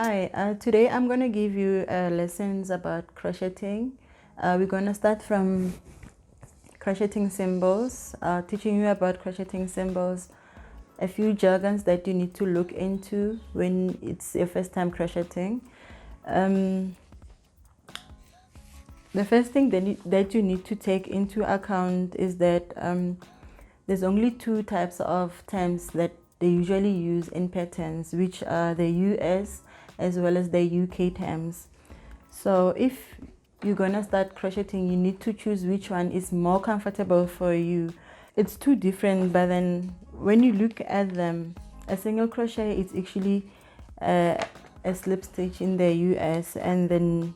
Hi, today I'm going to give you lessons about crocheting. We're going to start from crocheting symbols, teaching you about crocheting symbols, a few jargons that you need to look into when it's your first time crocheting. The first thing that you need to take into account is that there's only two types of terms that they usually use in patterns, which are the US as well as the UK terms. So if you're gonna start crocheting, you need to choose which one is more comfortable for you. It's two different, but then when you look at them, a single crochet is actually a slip stitch in the US, and then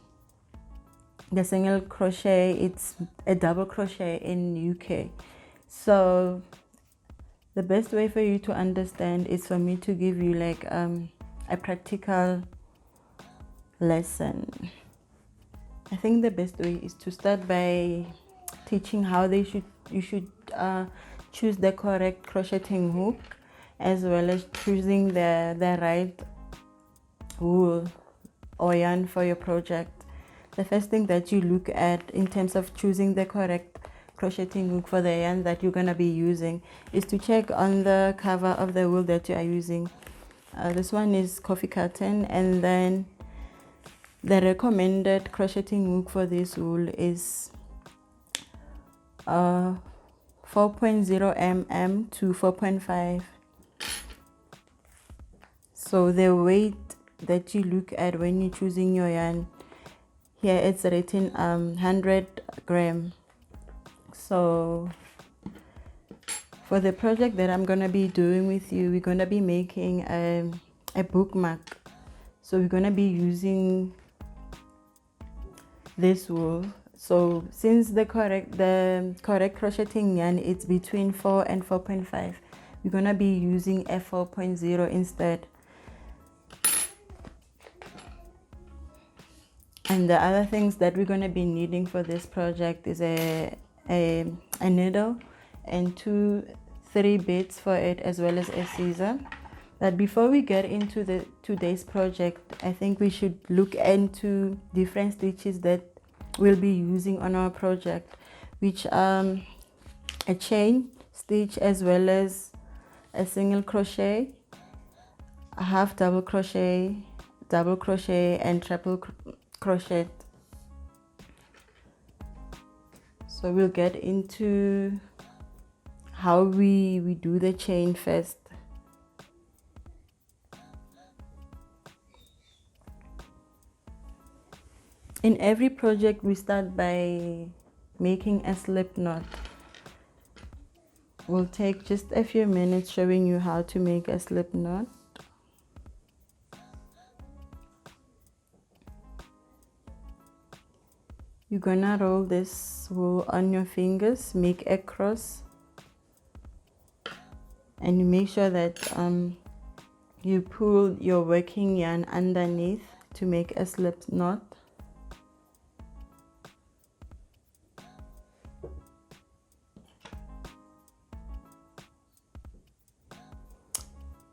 the single crochet, it's a double crochet in UK. So the best way for you to understand is for me to give you like a practical lesson. I think the best way is to start by teaching how you should choose the correct crocheting hook, as well as choosing the right wool or yarn for your project. The first thing that you look at in terms of choosing the correct crocheting hook for the yarn that you're gonna be using is to check on the cover of the wool that you are using. This one is coffee cotton, and then the recommended crocheting hook for this wool is 4.0 mm to 4.5. So the weight that you look at when you're choosing your yarn, here it's written 100 gram. So for the project that I'm gonna be doing with you, we're gonna be making a bookmark. So we're gonna be using this wool. So since the correct crocheting yarn it's between 4 and 4.5, we're gonna be using a 4.0 instead. And the other things that we're gonna be needing for this project is a needle and 3 bits for it, as well as a scissor. But before we get into today's project, I think we should look into different stitches that we'll be using on our project, which are a chain stitch, as well as a single crochet, a half double crochet, and triple crochet. So we'll get into how we do the chain first. In every project, we start by making a slip knot. We'll take just a few minutes showing you how to make a slip knot. You're gonna roll this wool on your fingers, make a cross, and you make sure that you pull your working yarn underneath to make a slip knot.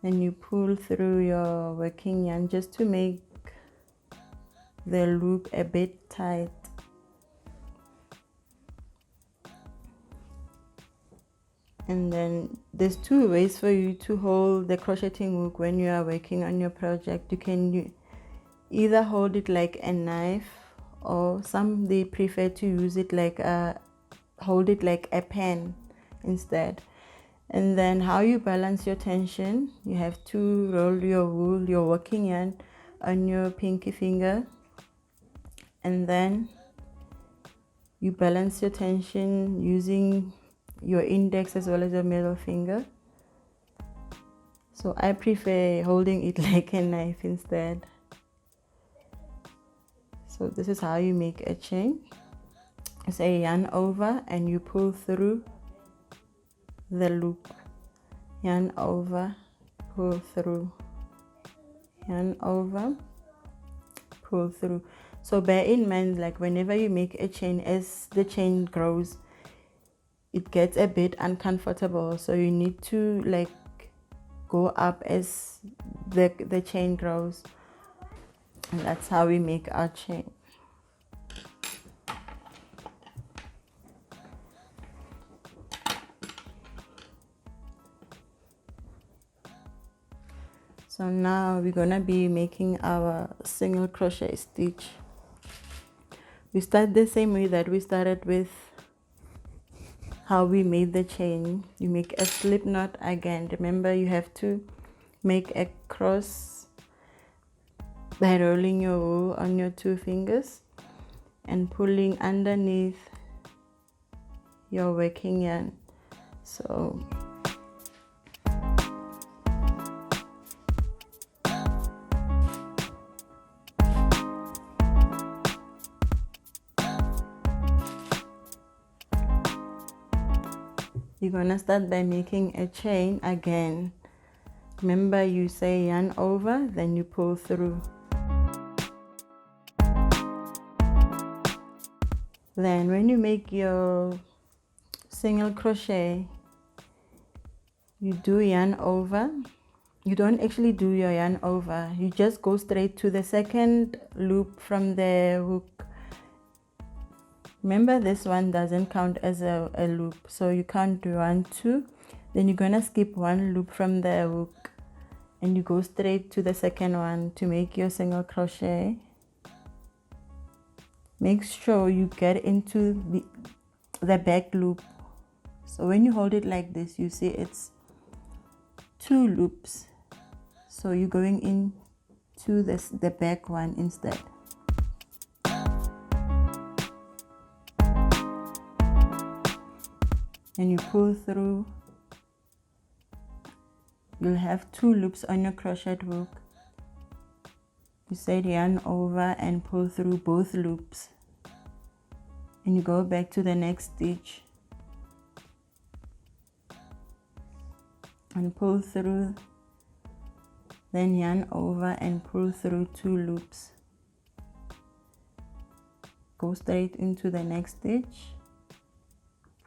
Then you pull through your working yarn just to make the loop a bit tight. And then there's two ways for you to hold the crocheting hook when you are working on your project. You can either hold it like a knife, or some they prefer to use it like hold it like a pen instead. And then how you balance your tension, you have to roll your wool, your working yarn, on your pinky finger, and then you balance your tension using your index as well as your middle finger. So I prefer holding it like a knife instead. So this is how you make a chain. It's a yarn over, and you pull through the loop. Yarn over, pull through, yarn over, pull through. So bear in mind, like whenever you make a chain, as the chain grows, it gets a bit uncomfortable, so you need to like go up as the chain grows. And that's how we make our chain. So now we're gonna be making our single crochet stitch. We start the same way that we started with how we made the chain. You make a slip knot again. Remember, you have to make a cross by rolling your wool on your 2 fingers and pulling underneath your working yarn. So you're gonna start by making a chain again. Remember, you say yarn over, then you pull through. Then when you make your single crochet, you do yarn over. You don't actually do your yarn over, you just go straight to the second loop from the hook. Remember, this one doesn't count as a loop, so you can't do 1, 2. Then you're gonna skip 1 loop from the hook and you go straight to the second one to make your single crochet. Make sure you get into the back loop. So when you hold it like this, you see it's 2 loops. So you're going into the back one instead. And you pull through. You'll have 2 loops on your crochet hook. You say yarn over and pull through both loops, and you go back to the next stitch and pull through, then yarn over and pull through 2 loops. Go straight into the next stitch,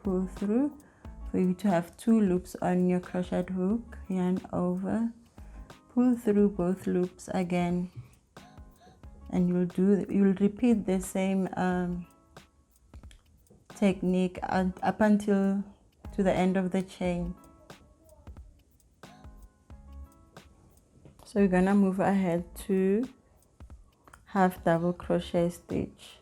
pull through for you to have 2 loops on your crochet hook, yarn over, pull through both loops again, and you'll repeat the same technique up until to the end of the chain. So we're gonna move ahead to half double crochet stitch.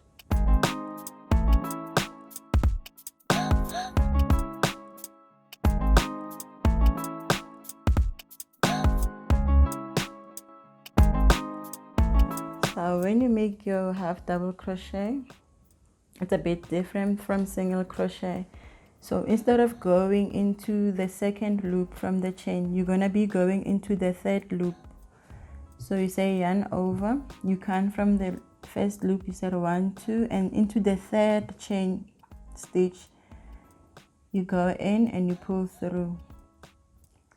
So when you make your half double crochet, it's a bit different from single crochet. So instead of going into the second loop from the chain, you're gonna be going into the third loop. So you say yarn over, you count from the first loop, you said 1, 2, and into the third chain stitch, you go in and you pull through.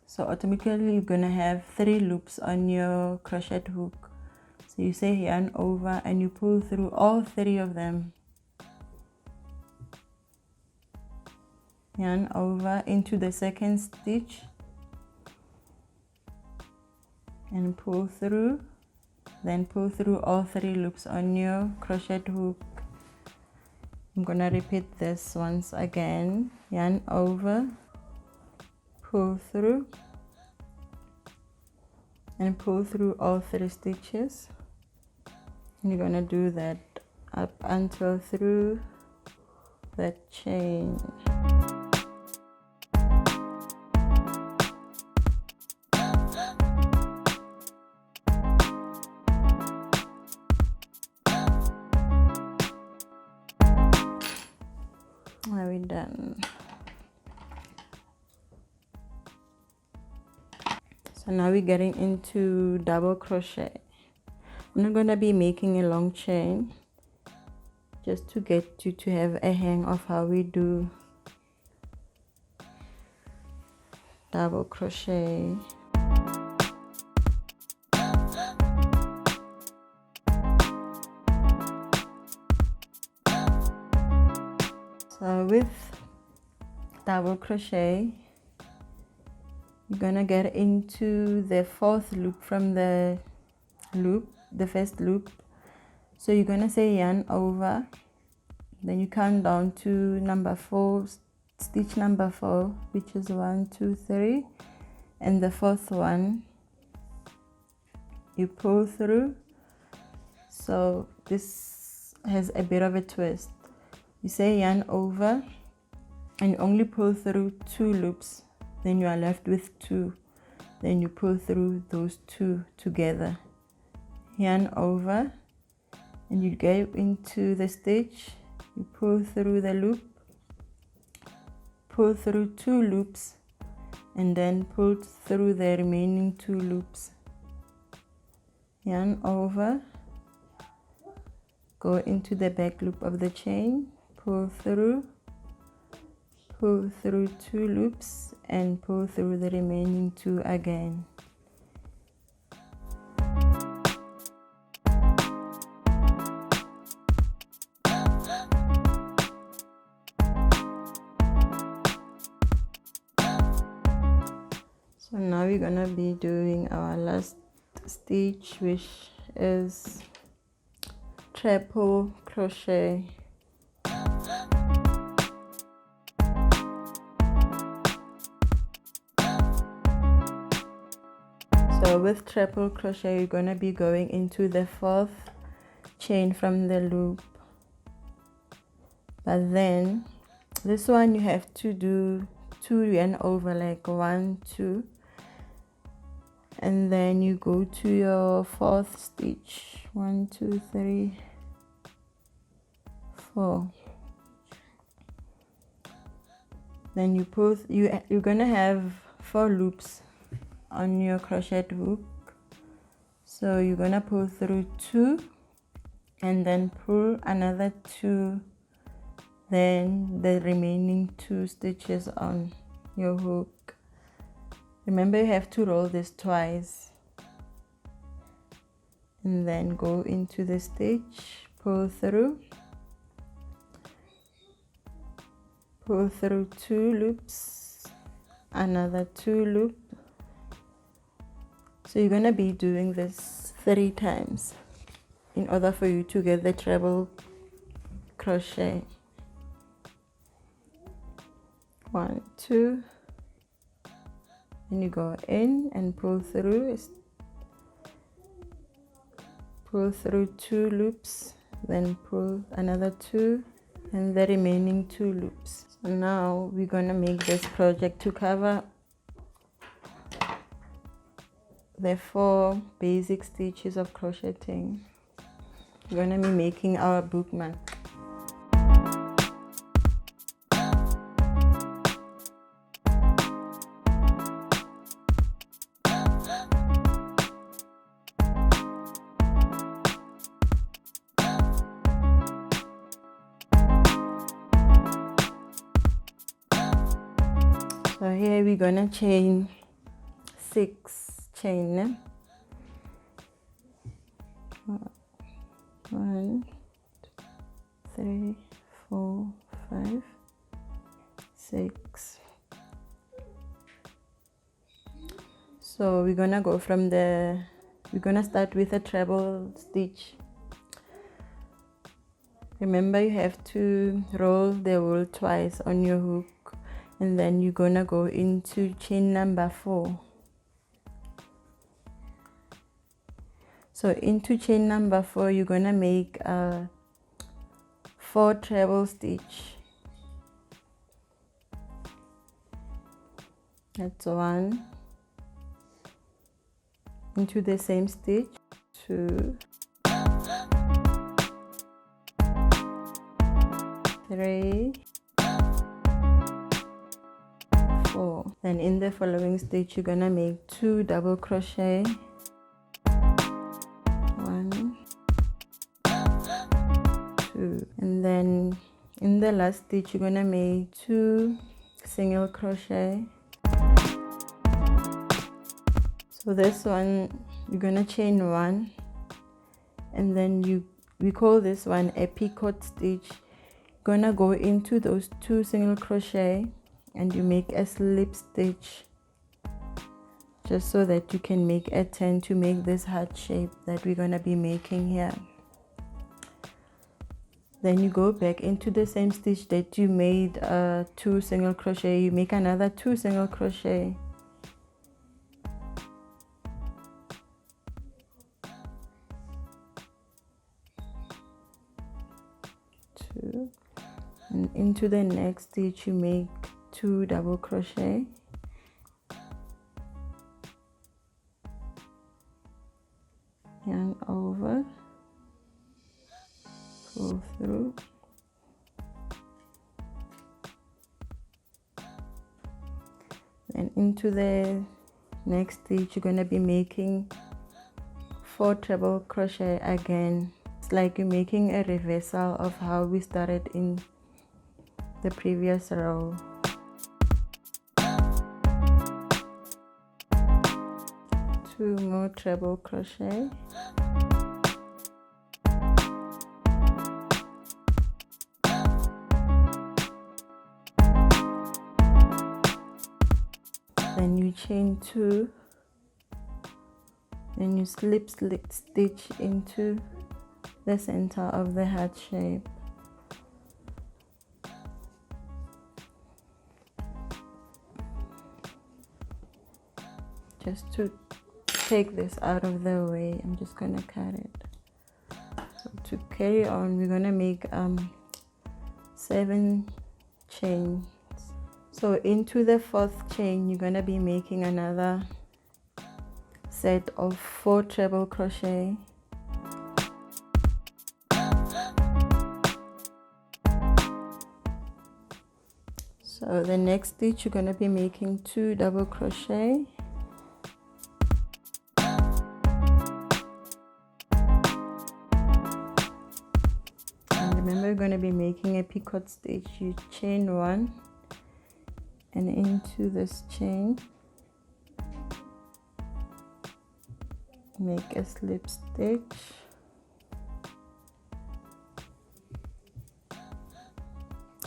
So automatically you're gonna have 3 loops on your crochet hook. So you say yarn over and you pull through all 3 of them. Yarn over into the second stitch and pull through, then pull through all 3 loops on your crochet hook. I'm gonna repeat this once again. Yarn over, pull through, and pull through all 3 stitches. And you're gonna do that up until through the chain. Are we done? So now we're getting into double crochet. I'm not going to be making a long chain, just to get you to have a hang of how we do double crochet. So with double crochet, you're gonna get into the 4th loop from the loop. the first loop. So you're gonna say yarn over, then you count down to number 4, stitch number 4, which is 1, 2, 3, and the fourth one you pull through. So this has a bit of a twist. You say yarn over and you only pull through 2 loops, then you are left with 2, then you pull through those 2 together. Yarn over and you go into the stitch, you pull through the loop, pull through 2 loops, and then pull through the remaining 2 loops. Yarn over, go into the back loop of the chain, pull through 2 loops, and pull through the remaining 2 again. So now we're gonna be doing our last stitch, which is triple crochet. So with triple crochet, you're gonna be going into the 4th chain from the loop, but then this one you have to do 2 yarn over, like 1, 2, and then you go to your 4th stitch, 1, 2, 3, 4. Then you pull, you're gonna have 4 loops on your crochet hook, so you're gonna pull through 2 and then pull another 2, then the remaining 2 stitches on your hook. Remember, you have to roll this twice, and then go into the stitch, pull through 2 loops, another 2 loop. So you're gonna be doing this 3 times in order for you to get the treble crochet. 1, 2, and you go in and pull through 2 loops, then pull another 2, and the remaining 2 loops. So now we're gonna make this project to cover the 4 basic stitches of crocheting. We're gonna be making our bookmark. So here we're gonna chain 6 chain. 1, 2, 3, 4, 5, 6. So we're gonna go from we're gonna start with a treble stitch. Remember, you have to roll the wool twice on your hook, and then you're gonna go into chain number 4. So into chain number 4, you're gonna make 4 treble stitch. That's 1. Into the same stitch, 2, 3, 4. Then in the following stitch, you're gonna make 2 double crochet. 1, 2, and then in the last stitch, you're gonna make 2 single crochet. So this one, you're gonna chain 1, and then we call this one a picot stitch. You're gonna go into those 2 single crochet and you make a slip stitch. just so that you can make a turn to make this heart shape that we're going to be making here. Then you go back into the same stitch that you made 2 single crochet. You make another 2 single crochet. Two, and into the next stitch you make 2 double crochet. Yarn over, pull through, and into the next stitch you're going to be making 4 treble crochet again. It's like you're making a reversal of how we started in the previous row. 2 more treble crochet. Then you chain 2, then you slip stitch into the center of the heart shape. Just to take this out of the way, I'm just gonna cut it. So to carry on, we're gonna make 7 chains. So into the 4th chain you're gonna be making another set of 4 treble crochet. So the next stitch you're gonna be making 2 double crochet. Remember, you're going to be making a picot stitch. You chain 1 and into this chain make a slip stitch,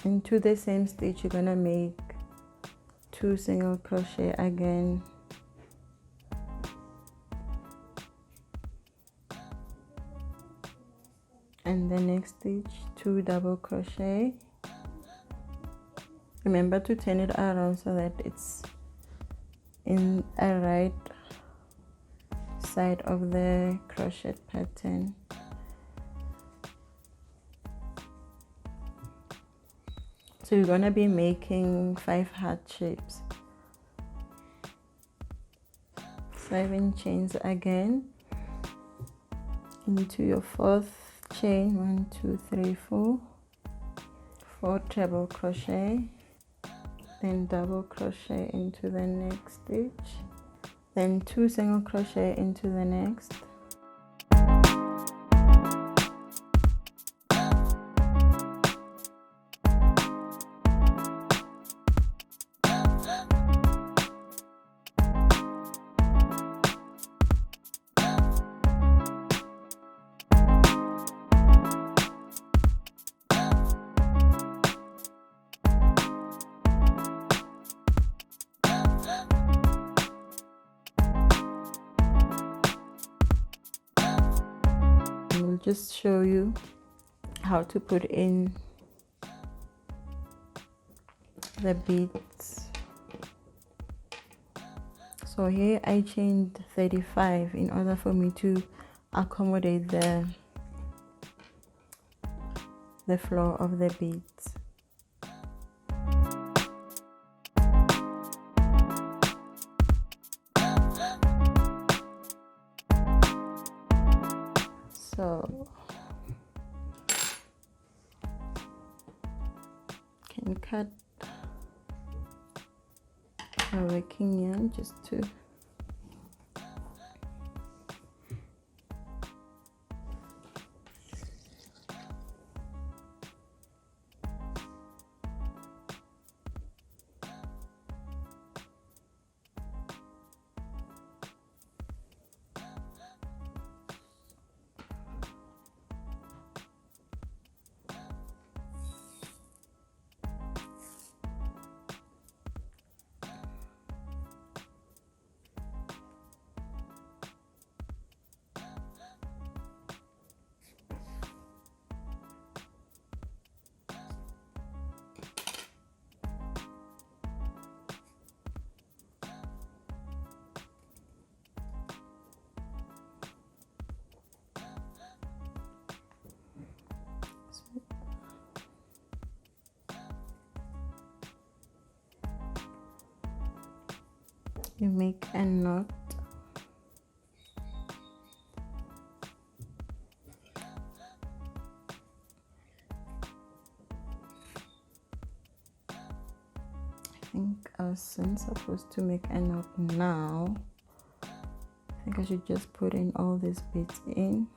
into the same stitch you're going to make 2 single crochet again, and the next stitch 2 double crochet. Remember to turn it around so that it's in a right side of the crochet pattern. So you're gonna be making 5 heart shapes. 7 chains again into your 4th chain. 1 2 3 4 4 treble crochet, then double crochet into the next stitch, then 2 single crochet into the next, we'll just show you how to put in the beads. So here I chained 35 in order for me to accommodate the flow of the beads. So can cut a working yarn just to you make a knot. I think I wasn't supposed to make a knot now. I think I should just put in all these bits in.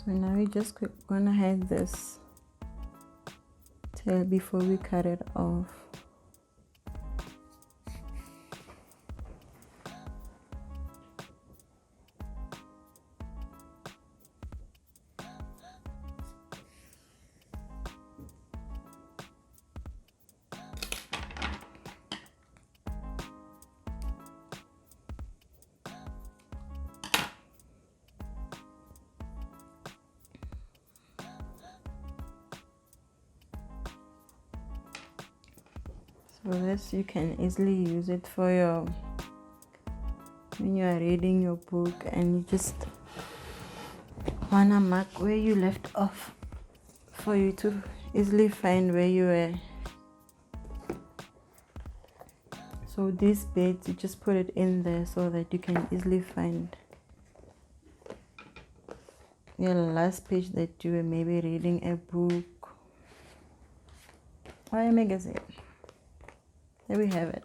So now we're just gonna hide this tail before we cut it off. So this, you can easily use it for your, when you are reading your book and you just wanna mark where you left off, for you to easily find where you were. So these bits, you just put it in there so that you can easily find your last page that you were maybe reading a book or a magazine. There we have it.